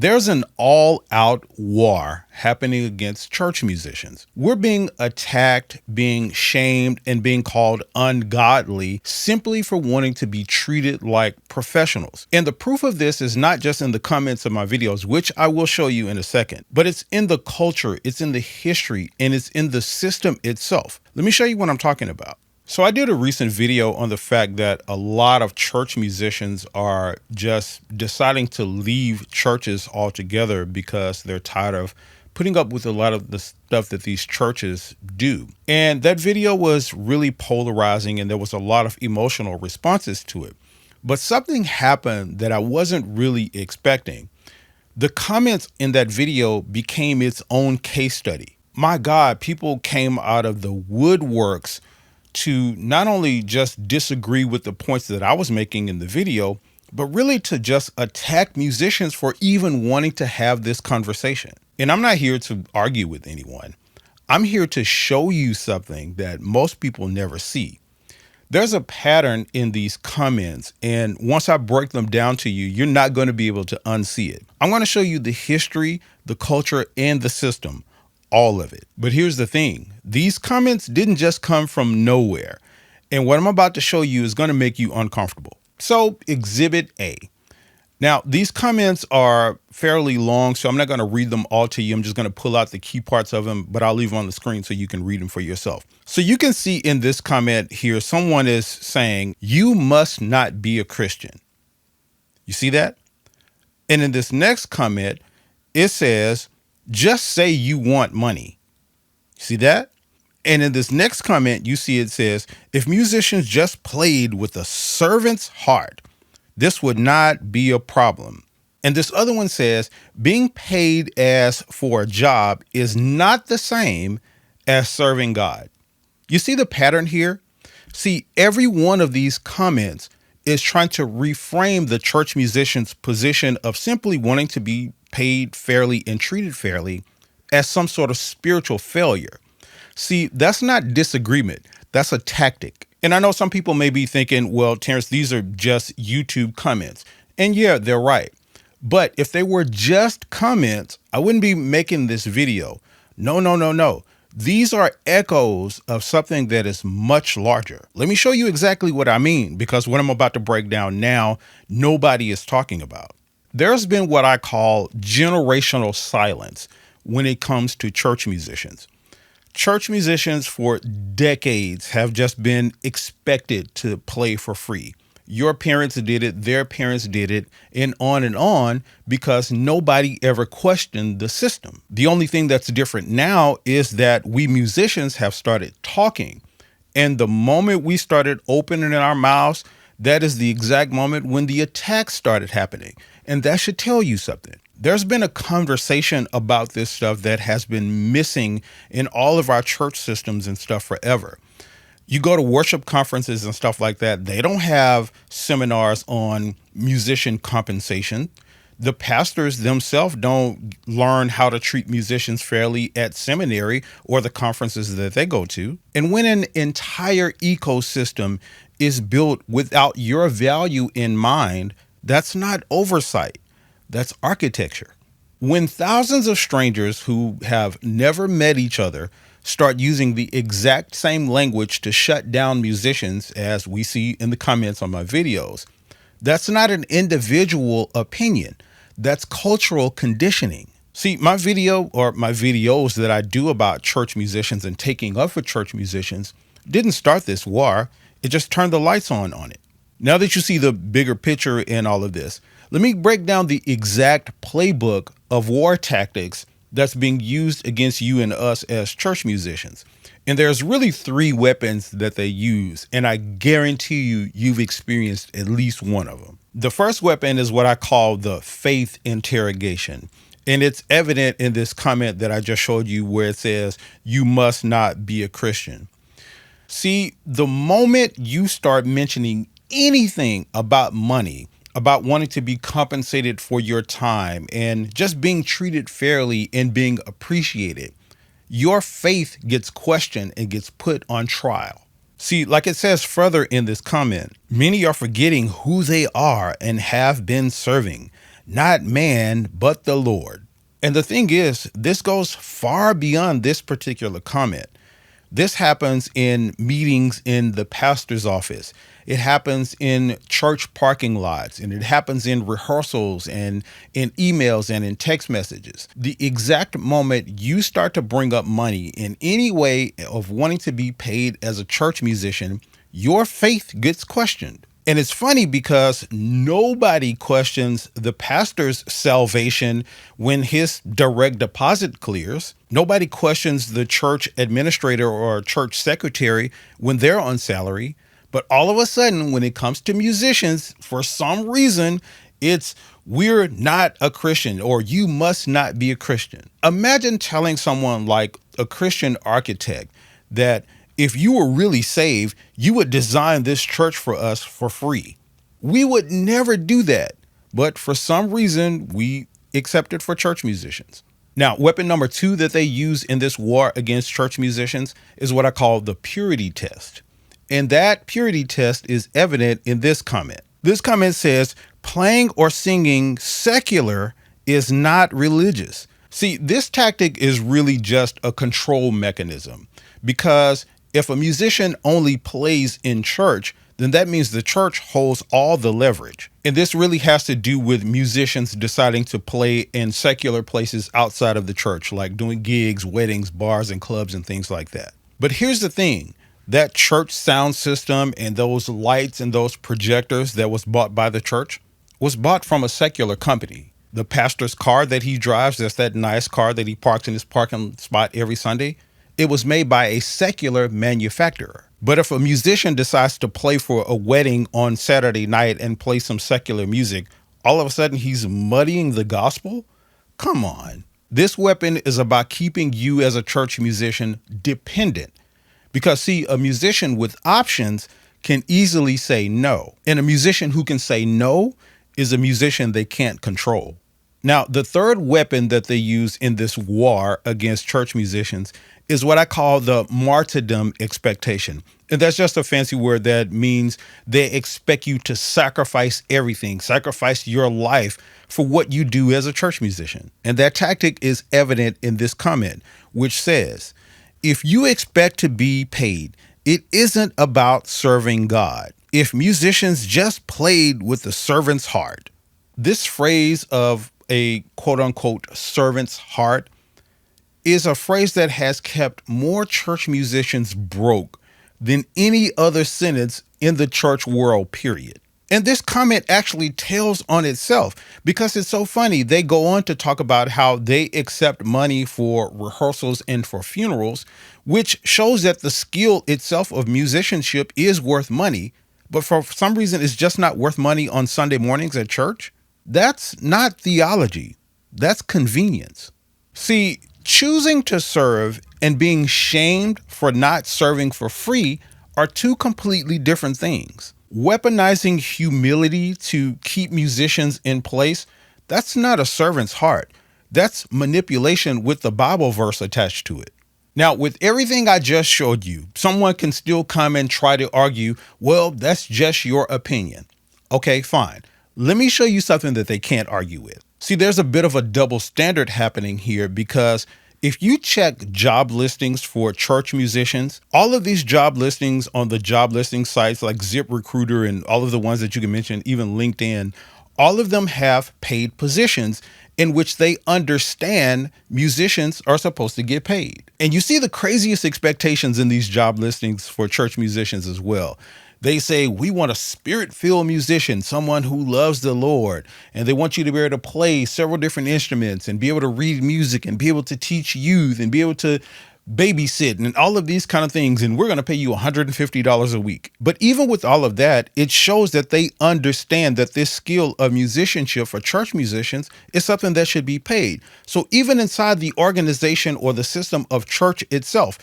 There's an all-out war happening against church musicians. We're being attacked, being shamed, and being called ungodly simply for wanting to be treated like professionals. And the proof of this is not just in the comments of my videos, which I will show you in a second, but it's in the culture, it's in the history, and it's in the system itself. Let me show you what I'm talking about. So I did a recent video on the fact that a lot of church musicians are just deciding to leave churches altogether because they're tired of putting up with a lot of the stuff that these churches do. And that video was really polarizing and there was a lot of emotional responses to it. But something happened that I wasn't really expecting. The comments in that video became its own case study. My God, people came out of the woodworks to not only just disagree with the points that I was making in the video, but really to just attack musicians for even wanting to have this conversation. And I'm not here to argue with anyone. I'm here to show you something that most people never see. There's a pattern in these comments, and once I break them down to you, you're not going to be able to unsee it. I'm going to show you the history, the culture, and the system. All of it. But here's the thing. These comments didn't just come from nowhere. And what I'm about to show you is going to make you uncomfortable. So Exhibit A. Now, these comments are fairly long, so I'm not going to read them all to you. I'm just going to pull out the key parts of them, but I'll leave them on the screen so you can read them for yourself. So you can see in this comment here, someone is saying, "You must not be a Christian." You see that? And in this next comment, it says, "Just say you want money." See that? And in this next comment, you see it says, "If musicians just played with a servant's heart, this would not be a problem." And this other one says, "Being paid as for a job is not the same as serving God." You see the pattern here? See, every one of these comments is trying to reframe the church musician's position of simply wanting to be paid fairly and treated fairly as some sort of spiritual failure. See, that's not disagreement. That's a tactic. And I know some people may be thinking, well, Terrence, these are just YouTube comments. And yeah, they're right. But if they were just comments, I wouldn't be making this video. No. These are echoes of something that is much larger. Let me show you exactly what I mean, because what I'm about to break down now, nobody is talking about. There's been what I call generational silence when it comes to church musicians. Church musicians for decades have just been expected to play for free. Your parents did it, their parents did it, and on, because nobody ever questioned the system. The only thing that's different now is that we musicians have started talking. And the moment we started opening our mouths, that is the exact moment when the attacks started happening. And that should tell you something. There's been a conversation about this stuff that has been missing in all of our church systems and stuff forever. You go to worship conferences and stuff like that, they don't have seminars on musician compensation. The pastors themselves don't learn how to treat musicians fairly at seminary or the conferences that they go to. And when an entire ecosystem is built without your value in mind, that's not oversight. That's architecture. When thousands of strangers who have never met each other start using the exact same language to shut down musicians, as we see in the comments on my videos, that's not an individual opinion. That's cultural conditioning. See, my video or my videos that I do about church musicians and taking up for church musicians didn't start this war. It just turned the lights on it. Now that you see the bigger picture in all of this, let me break down the exact playbook of war tactics that's being used against you and us as church musicians. And there's really three weapons that they use, and I guarantee you've experienced at least one of them. The first weapon is what I call the faith interrogation. And it's evident in this comment that I just showed you where it says, "You must not be a Christian." See, the moment you start mentioning anything about money, about wanting to be compensated for your time and just being treated fairly and being appreciated, your faith gets questioned and gets put on trial. See, like it says further in this comment, many are forgetting who they are and have been serving. not man, but the Lord. And the thing is, this goes far beyond this particular comment. This happens in meetings in the pastor's office. It happens in church parking lots, and it happens in rehearsals and in emails and in text messages. The exact moment you start to bring up money in any way of wanting to be paid as a church musician, your faith gets questioned. And it's funny because nobody questions the pastor's salvation when his direct deposit clears. Nobody questions the church administrator or church secretary when they're on salary. But all of a sudden, when it comes to musicians, for some reason, it's we're not a Christian or you must not be a Christian. Imagine telling someone like a Christian architect that if you were really saved, you would design this church for us for free. We would never do that. But for some reason, we accept it for church musicians. Now, weapon number 2 that they use in this war against church musicians is what I call the purity test. And that purity test is evident in this comment. This comment says, playing or singing secular is not religious. See, this tactic is really just a control mechanism because if a musician only plays in church, then that means the church holds all the leverage. And this really has to do with musicians deciding to play in secular places outside of the church, like doing gigs, weddings, bars, and clubs and things like that. But here's the thing. That church sound system and those lights and those projectors that was bought by the church was bought from a secular company. The pastor's car that he drives, that's that nice car that he parks in his parking spot every Sunday, it was made by a secular manufacturer. But if a musician decides to play for a wedding on Saturday night and play some secular music, all of a sudden he's muddying the gospel? Come on. This weapon is about keeping you as a church musician dependent. Because see, a musician with options can easily say no. And a musician who can say no is a musician they can't control. Now, the third weapon that they use in this war against church musicians is what I call the martyrdom expectation. And that's just a fancy word that means they expect you to sacrifice everything, sacrifice your life for what you do as a church musician. And that tactic is evident in this comment, which says, if you expect to be paid, it isn't about serving God. If musicians just played with the servant's heart. This phrase of a quote unquote servant's heart is a phrase that has kept more church musicians broke than any other sentence in the church world, period. And this comment actually tells on itself because it's so funny. They go on to talk about how they accept money for rehearsals and for funerals, which shows that the skill itself of musicianship is worth money. But for some reason, it's just not worth money on Sunday mornings at church. That's not theology. That's convenience. See, choosing to serve and being shamed for not serving for free are two completely different things. Weaponizing humility to keep musicians in place, that's not a servant's heart. That's manipulation with the Bible verse attached to it. Now, with everything I just showed you, someone can still come and try to argue, well, that's just your opinion. Okay, fine. Let me show you something that they can't argue with. See, there's a bit of a double standard happening here because if you check job listings for church musicians, all of these job listings on the job listing sites like ZipRecruiter and all of the ones that you can mention, even LinkedIn, all of them have paid positions in which they understand musicians are supposed to get paid. And you see the craziest expectations in these job listings for church musicians as well. They say, we want a spirit-filled musician, someone who loves the Lord. And they want you to be able to play several different instruments and be able to read music and be able to teach youth and be able to babysit and all of these kind of things. And we're going to pay you $150 a week. But even with all of that, it shows that they understand that this skill of musicianship for church musicians is something that should be paid. So even inside the organization or the system of church itself,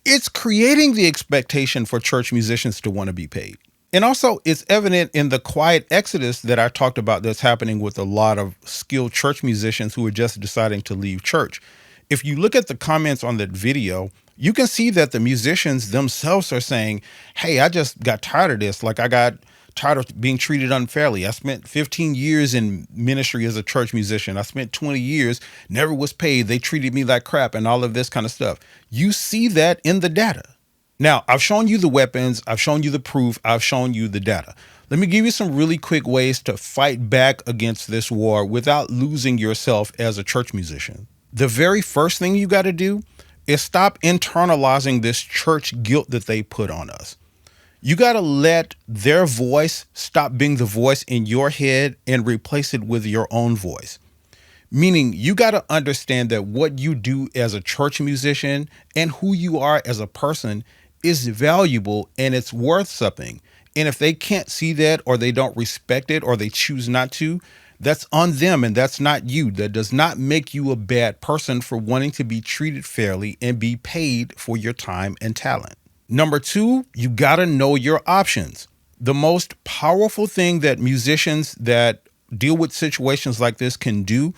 it's creating the expectation for church musicians to want to be paid. And also, it's evident in the quiet exodus that I talked about that's happening with a lot of skilled church musicians who are just deciding to leave church. If you look at the comments on that video, you can see that the musicians themselves are saying, hey, I just got tired of this. Like I got tired of being treated unfairly. I spent 15 years in ministry as a church musician. I spent 20 years, never was paid. They treated me like crap and all of this kind of stuff. You see that in the data. Now, I've shown you the weapons. I've shown you the proof. I've shown you the data. Let me give you some really quick ways to fight back against this war without losing yourself as a church musician. The very first thing you got to do is stop internalizing this church guilt that they put on us. You got to let their voice stop being the voice in your head and replace it with your own voice. Meaning you got to understand that what you do as a church musician and who you are as a person is valuable and it's worth something. And if they can't see that, or they don't respect it, or they choose not to, that's on them and that's not you. That does not make you a bad person for wanting to be treated fairly and be paid for your time and talent. Number two, you got to know your options. The most powerful thing that musicians that deal with situations like this can do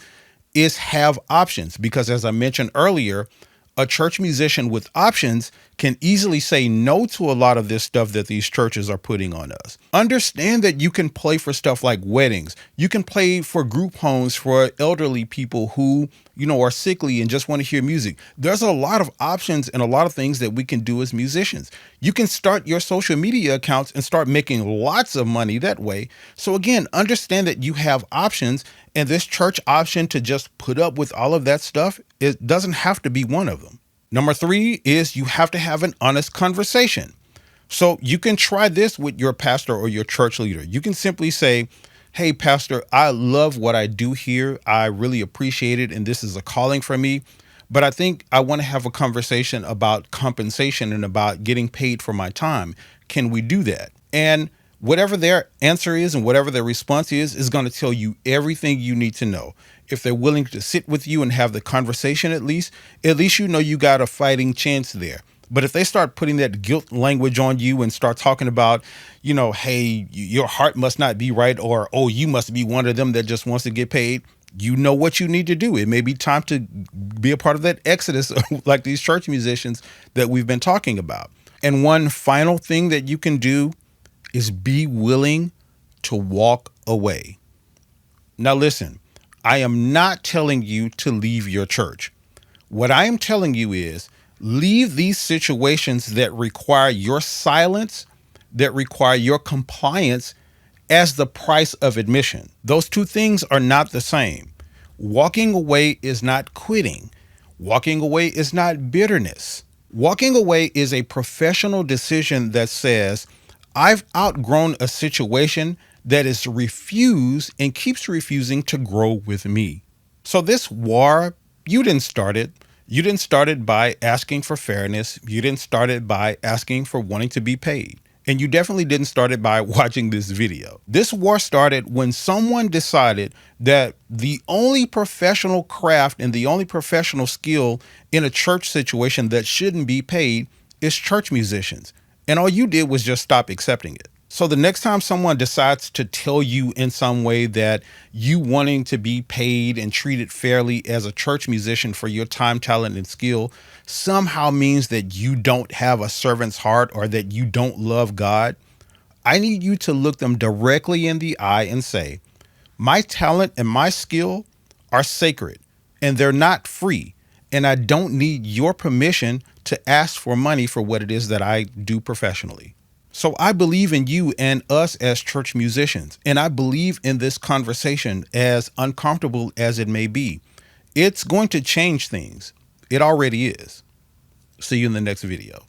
is have options, because as I mentioned earlier, a church musician with options can easily say no to a lot of this stuff that these churches are putting on us. Understand that you can play for stuff like weddings. You can play for group homes for elderly people who, are sickly and just want to hear music. There's a lot of options and a lot of things that we can do as musicians. You can start your social media accounts and start making lots of money that way. So again, understand that you have options, and this church option to just put up with all of that stuff, it doesn't have to be one of them. Number three is you have to have an honest conversation. So you can try this with your pastor or your church leader. You can simply say, hey, pastor, I love what I do here. I really appreciate it. And this is a calling for me. But I think I want to have a conversation about compensation and about getting paid for my time. Can we do that? And whatever their answer is and whatever their response is going to tell you everything you need to know. If they're willing to sit with you and have the conversation at least you got a fighting chance there. But if they start putting that guilt language on you and start talking about, hey, your heart must not be right, or, oh, you must be one of them that just wants to get paid, you know what you need to do. It may be time to be a part of that exodus like these church musicians that we've been talking about. And one final thing that you can do is be willing to walk away. Now, listen, I am not telling you to leave your church. What I am telling you is leave these situations that require your silence, that require your compliance as the price of admission. Those two things are not the same. Walking away is not quitting. Walking away is not bitterness. Walking away is a professional decision that says, I've outgrown a situation that is refused and keeps refusing to grow with me. So this war, you didn't start it. You didn't start it by asking for fairness. You didn't start it by asking for wanting to be paid. And you definitely didn't start it by watching this video. This war started when someone decided that the only professional craft and the only professional skill in a church situation that shouldn't be paid is church musicians. And all you did was just stop accepting it. So the next time someone decides to tell you in some way that you wanting to be paid and treated fairly as a church musician for your time, talent, and skill somehow means that you don't have a servant's heart or that you don't love God, I need you to look them directly in the eye and say, my talent and my skill are sacred and they're not free. And I don't need your permission to ask for money for what it is that I do professionally. So I believe in you and us as church musicians, and I believe in this conversation, as uncomfortable as it may be. It's going to change things. It already is. See you in the next video.